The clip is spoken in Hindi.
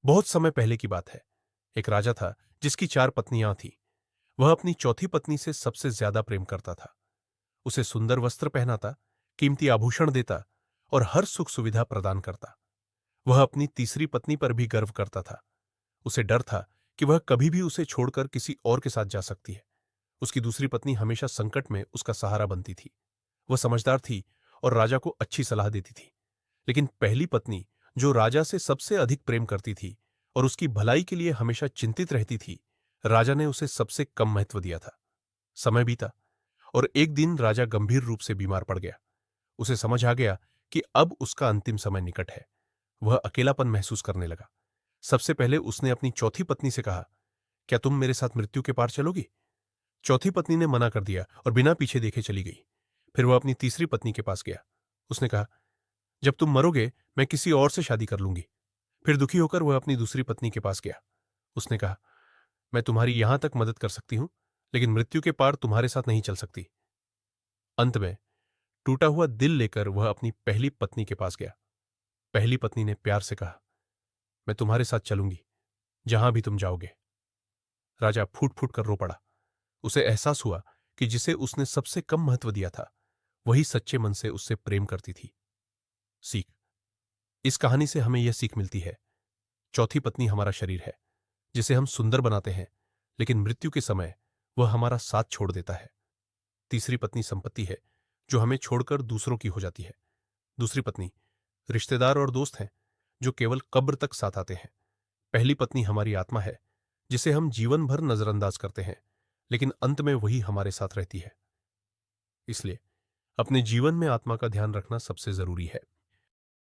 बहुत समय पहले की बात है। एक राजा था जिसकी 4 पत्नियां थीं। वह अपनी चौथी पत्नी से सबसे ज्यादा प्रेम करता था। उसे सुंदर वस्त्र पहनाता, कीमती आभूषण देता और हर सुख सुविधा प्रदान करता। वह अपनी तीसरी पत्नी पर भी गर्व करता था। उसे डर था कि वह कभी भी उसे छोड़कर किसी और के साथ जा सकती है। उसकी दूसरी पत्नी हमेशा संकट में उसका सहारा बनती थी। वह समझदार थी और राजा को अच्छी सलाह देती थी। लेकिन पहली पत्नी, जो राजा से सबसे अधिक प्रेम करती थी और उसकी भलाई के लिए हमेशा चिंतित रहती थी, राजा ने उसे सबसे कम महत्व दिया था। समय बीता और एक दिन राजा गंभीर रूप से बीमार पड़ गया। उसे समझ आ गया कि अब उसका अंतिम समय निकट है। वह अकेलापन महसूस करने लगा। सबसे पहले उसने अपनी चौथी पत्नी से कहा, क्या तुम मेरे साथ मृत्यु के पार चलोगी? चौथी पत्नी ने मना कर दिया और बिना पीछे देखे चली गई। फिर वह अपनी तीसरी पत्नी के पास गया। उसने कहा, जब तुम मरोगे मैं किसी और से शादी कर लूंगी। फिर दुखी होकर वह अपनी दूसरी पत्नी के पास गया। उसने कहा, मैं तुम्हारी यहां तक मदद कर सकती हूं, लेकिन मृत्यु के पार तुम्हारे साथ नहीं चल सकती। अंत में टूटा हुआ दिल लेकर वह अपनी पहली पत्नी के पास गया। पहली पत्नी ने प्यार से कहा, मैं तुम्हारे साथ चलूंगी, जहां भी तुम जाओगे। राजा फूट फूट कर रो पड़ा। उसे एहसास हुआ कि जिसे उसने सबसे कम महत्व दिया था, वही सच्चे मन से उससे प्रेम करती थी। सीख। इस कहानी से हमें यह सीख मिलती है, चौथी पत्नी हमारा शरीर है, जिसे हम सुंदर बनाते हैं, लेकिन मृत्यु के समय वह हमारा साथ छोड़ देता है। तीसरी पत्नी संपत्ति है, जो हमें छोड़कर दूसरों की हो जाती है। दूसरी पत्नी रिश्तेदार और दोस्त हैं, जो केवल कब्र तक साथ आते हैं। पहली पत्नी हमारी आत्मा है, जिसे हम जीवन भर नजरअंदाज करते हैं, लेकिन अंत में वही हमारे साथ रहती है। इसलिए अपने जीवन में आत्मा का ध्यान रखना सबसे जरूरी है।